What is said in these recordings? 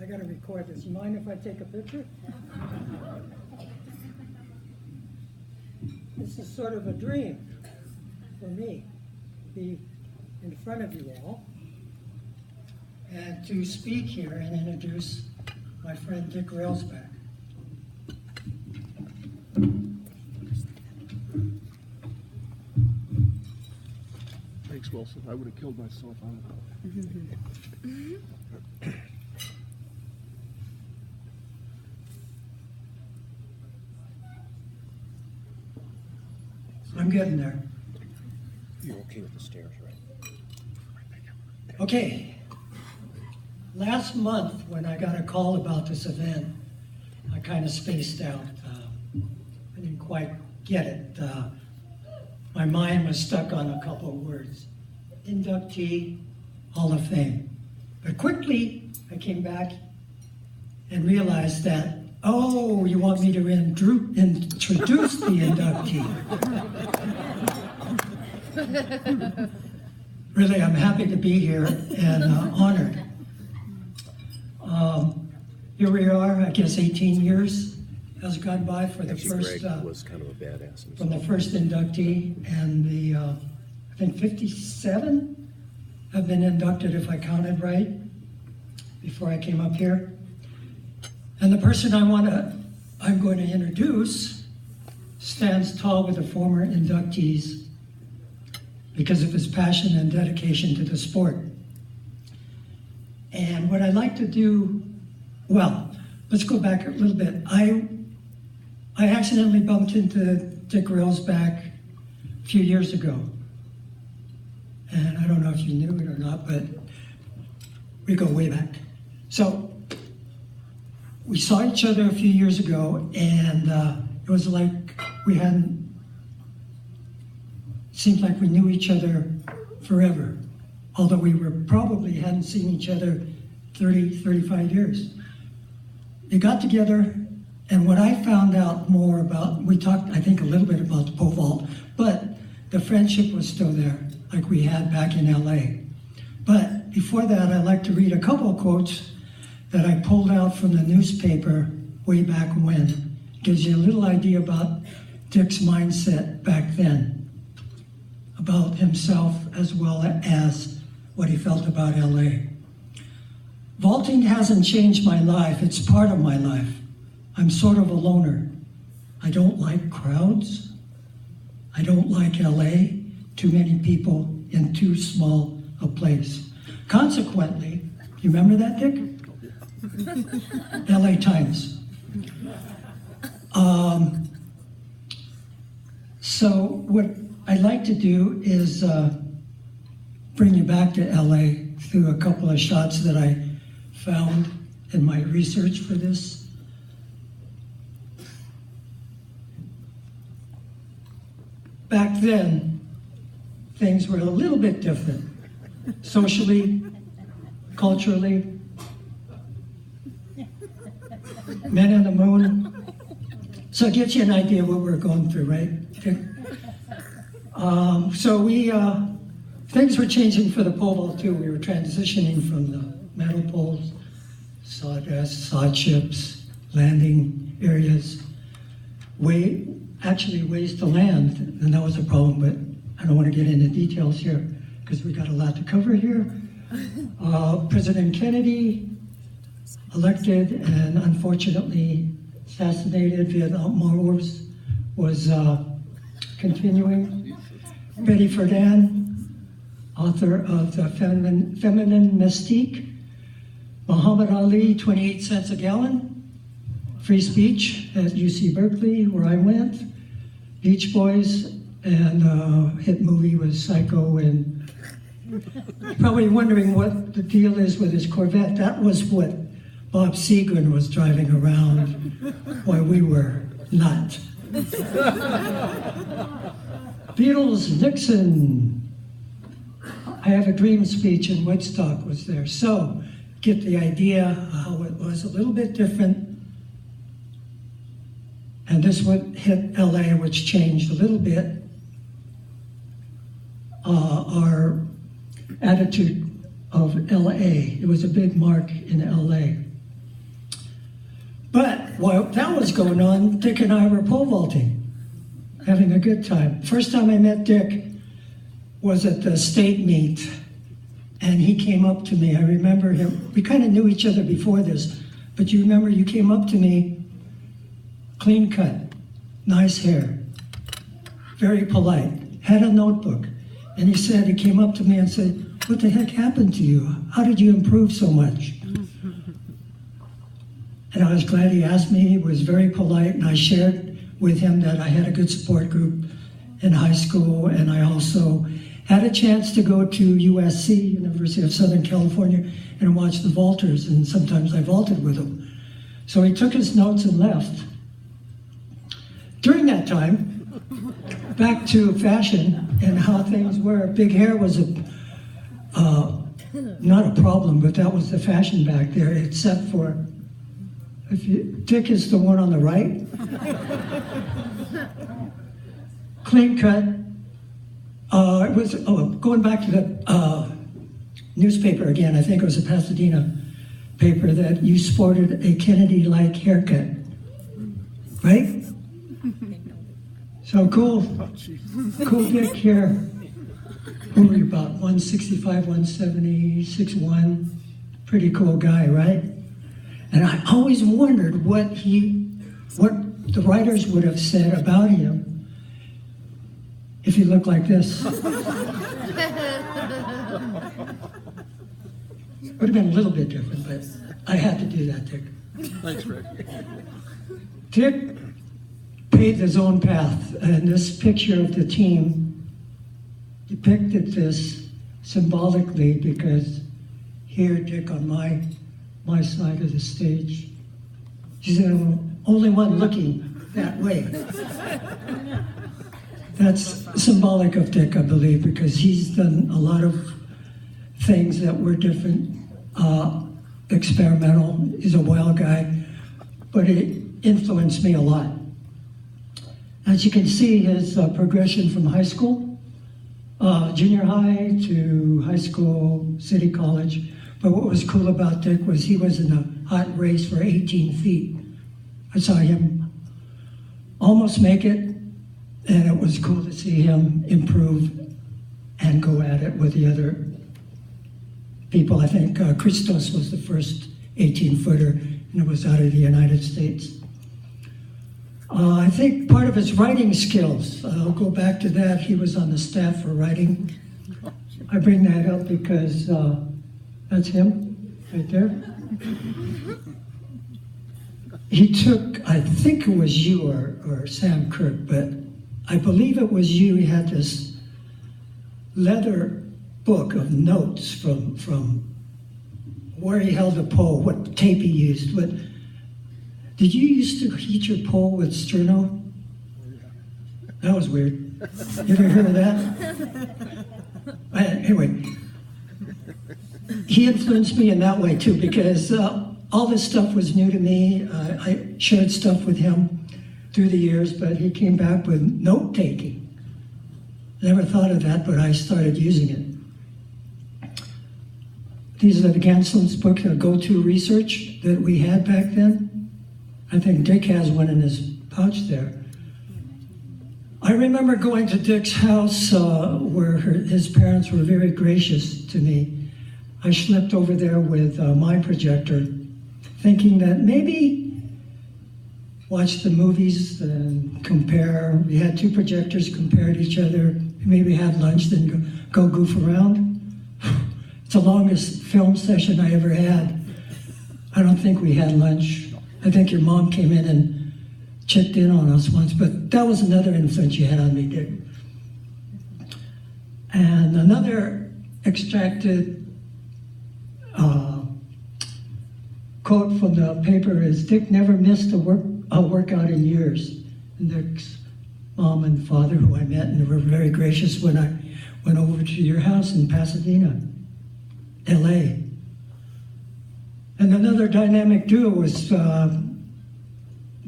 I gotta record this. You mind if I take a picture? This is sort of a dream for me, to be in front of you all and to speak here and introduce my friend Dick Railsback. Thanks, Wilson. I would have killed myself on it. I'm getting there. You're okay with the stairs, right? Okay. Last month, when I got a call about this event, I kind of spaced out. I didn't quite get it. My mind was stuck on a couple of words. Inductee, Hall of Fame. But quickly, I came back and realized that, oh, you want me to introduce the inductee. Really, I'm happy to be here and honored. Here we are, I guess 18 years has gone by for the first, Greg was kind of a badass. from the first inductee, and the, I think 57 have been inducted, if I counted right, before I came up here. And the person I'm going to introduce stands tall with the former inductees because of his passion and dedication to the sport. And what I'd like to do, well, let's go back a little bit. I accidentally bumped into Dick Railsback a few years ago. And I don't know if you knew it or not, but we go way back. So we saw each other a few years ago, and it was like seemed like we knew each other forever, although we probably hadn't seen each other 30, 35 years. We got together, and what I found out more about, we talked, I think, a little bit about the pole vault, but the friendship was still there, like we had back in LA. But before that, I'd like to read a couple of quotes that I pulled out from the newspaper way back when. Gives you a little idea about Dick's mindset back then, about himself as well as what he felt about LA. Vaulting hasn't changed my life, it's part of my life. I'm sort of a loner. I don't like crowds. I don't like LA, too many people in too small a place. Consequently, you remember that, Dick? LA Times. So what I'd like to do is bring you back to LA through a couple of shots that I found in my research for this. Back then, things were a little bit different, socially, culturally. Men on the moon. So it gives you an idea what we're going through, right? So things were changing for the pole vault too. We were transitioning from the metal poles, sawdust, saw chips, landing areas, actually ways to land, and that was a problem, but I don't want to get into details here because we got a lot to cover here. President Kennedy elected and unfortunately assassinated. Vietnam War was continuing. Betty Friedan, author of The Feminine Mystique. Muhammad Ali, 28 cents a gallon. Free speech at UC Berkeley, where I went. Beach Boys, and hit movie was Psycho, and probably wondering what the deal is with his Corvette. That was what Bob Seger was driving around while we were not. Beatles, Nixon. I Have a Dream speech in Woodstock was there. So, get the idea how it was a little bit different. And this would hit LA, which changed a little bit our attitude of LA. It was a big mark in LA. while that was going on, Dick and I were pole vaulting, having a good time. First time I met Dick was at the state meet, and he came up to me. I remember him. We kind of knew each other before this, but you remember you came up to me, clean cut, nice hair, very polite, had a notebook, and he came up to me and said, "What the heck happened to you? How did you improve so much?" And I was glad he asked me. He was very polite, and I shared with him that I had a good support group in high school, and I also had a chance to go to USC, University of Southern California, and watch the vaulters, and sometimes I vaulted with him. So he took his notes and left. During that time, back to fashion and how things were, big hair was not a problem, but that was the fashion back there, except for, Dick is the one on the right. Clean cut. It was, going back to the newspaper again, I think it was a Pasadena paper, that you sported a Kennedy-like haircut, right? So cool Dick here. Who were you, about 165, 170, 6'1", pretty cool guy, right? And I always wondered what the writers would have said about him if he looked like this. Would have been a little bit different, but I had to do that, Dick. Thanks, Rick. Dick paved his own path, and this picture of the team depicted this symbolically, because here, Dick on my side of the stage, he's the only one looking that way. That's symbolic of Dick, I believe, because he's done a lot of things that were different, experimental. He's a wild guy, but it influenced me a lot. As you can see, his progression from high school, junior high to high school, city college. But what was cool about Dick was he was in a hot race for 18 feet. I saw him almost make it, and it was cool to see him improve and go at it with the other people. I think Christos was the first 18-footer, and it was out of the United States. I think part of his writing skills, I'll go back to that. He was on the staff for writing. I bring that up because that's him right there. He took, I think it was you or Sam Kirk, but I believe it was you. He had this leather book of notes from where he held a pole, what tape he used. Did you used to heat your pole with sterno? That was weird. You ever heard of that? Anyway, he influenced me in that way too, because all this stuff was new to me. I shared stuff with him through the years, but he came back with note-taking. Never thought of that, but I started using it. These are the Ganslin's book, go-to research that we had back then. I think Dick has one in his pouch there. I remember going to Dick's house where his parents were very gracious to me. I schlepped over there with my projector, thinking that maybe watch the movies and compare. We had two projectors, compared each other, maybe have lunch, then go goof around. It's the longest film session I ever had. I don't think we had lunch. I think your mom came in and checked in on us once, but that was another influence you had on me, Dick. And another extracted quote from the paper is, Dick never missed a workout in years. And Dick's mom and father, who I met, and they were very gracious when I went over to your house in Pasadena, LA. And another dynamic duo was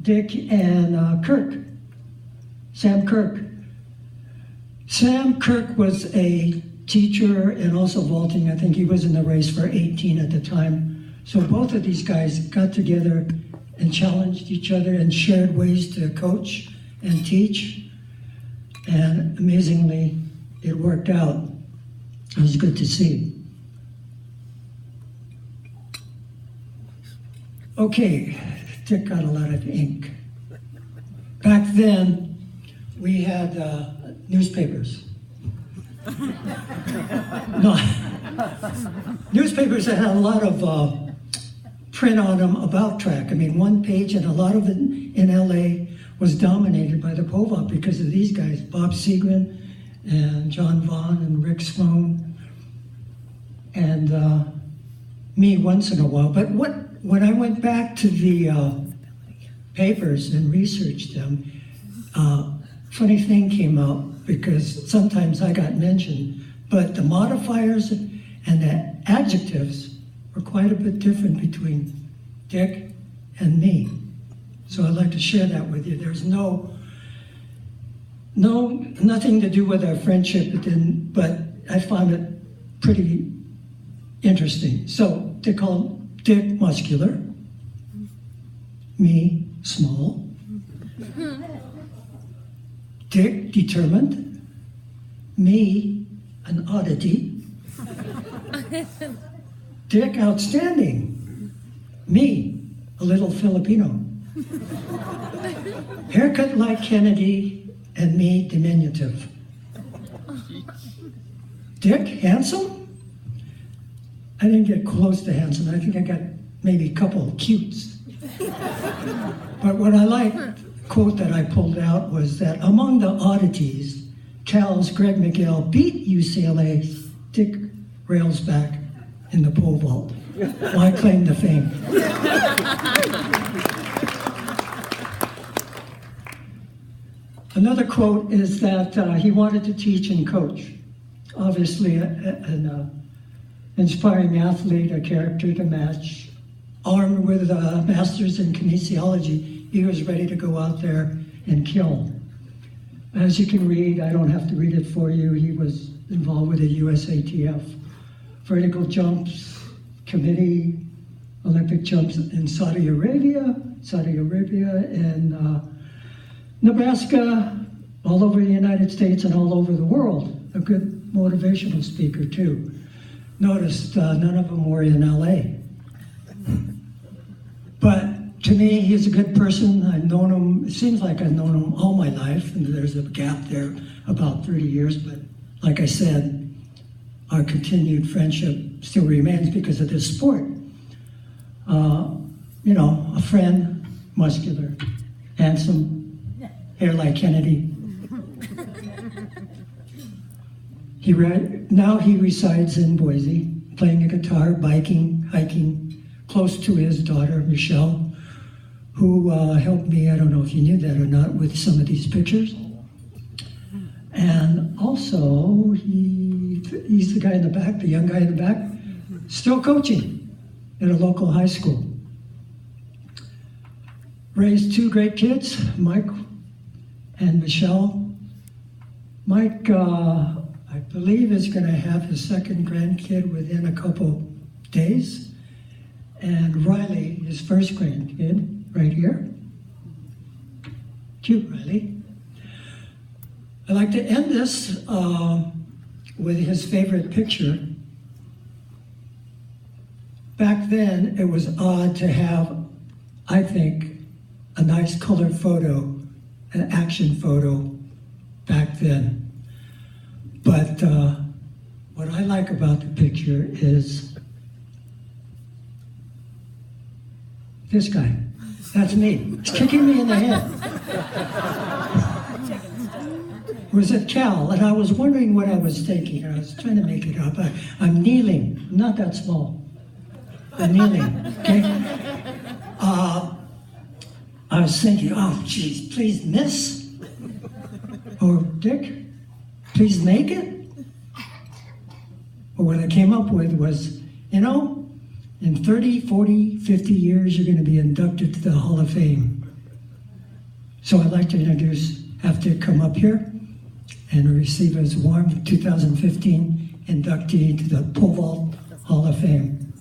Dick and Kirk, Sam Kirk. Sam Kirk was a teacher and also vaulting. I think he was in the race for 18 at the time. So both of these guys got together and challenged each other and shared ways to coach and teach. And amazingly, it worked out. It was good to see. Okay, Dick got a lot of ink. Back then, we had newspapers. No, newspapers that had a lot of print on them about track. I mean, one page, and a lot of it in LA was dominated by the pole vault because of these guys, Bob Seagren and John Vaughn and Rick Sloan, and me once in a while. But when I went back to the papers and researched them, funny thing came out, because sometimes I got mentioned, but the modifiers and the adjectives were quite a bit different between Dick and me. So I'd like to share that with you. There's nothing to do with our friendship, but I found it pretty interesting. So they call Dick muscular, me small, Dick determined, me an oddity, Dick outstanding, me a little Filipino, haircut like Kennedy, and me diminutive. Dick handsome? I didn't get close to handsome. I think I got maybe a couple of cutes. But what I liked, quote that I pulled out, was that among the oddities, Cal's Greg Miguel beat UCLA's Dick Railsback in the pole vault. Well, I claim the fame. Another quote is that he wanted to teach and coach. Obviously, an inspiring athlete, a character to match, armed with a master's in kinesiology, he was ready to go out there and kill. As you can read, I don't have to read it for you, he was involved with the USATF vertical jumps committee, Olympic jumps in Saudi Arabia, and Nebraska, all over the United States and all over the world. A good motivational speaker too. Noticed none of them were in LA. But to me, he's a good person. I've known him, it seems like I've known him all my life, and there's a gap there, about 30 years, but like I said, our continued friendship still remains because of this sport. You know, a friend, muscular, handsome, hair like Kennedy. Now he resides in Boise, playing a guitar, biking, hiking, close to his daughter, Michelle, who helped me, I don't know if you knew that or not, with some of these pictures. And also, he's the guy in the back, the young guy in the back, still coaching at a local high school. Raised two great kids, Mike and Michelle. Mike, I believe, is going to have his second grandkid within a couple days. And Riley, his first grandkid, right here. Cute, Riley. I'd like to end this with his favorite picture. Back then, it was odd to have, I think, a nice color photo, an action photo back then. But what I like about the picture is this guy. That's me. It's kicking me in the head. It was at Cal, and I was wondering what I was thinking. I was trying to make it up. I'm kneeling. I'm not that small. I'm kneeling, okay? I was thinking, oh, geez, please miss. Or Dick, please make it. But what I came up with was, you know, in 30, 40, 50 years, you're going to be inducted to the Hall of Fame. So I'd like to have Dick come up here and receive his warm 2015 inductee to the Pole Vault Hall of Fame.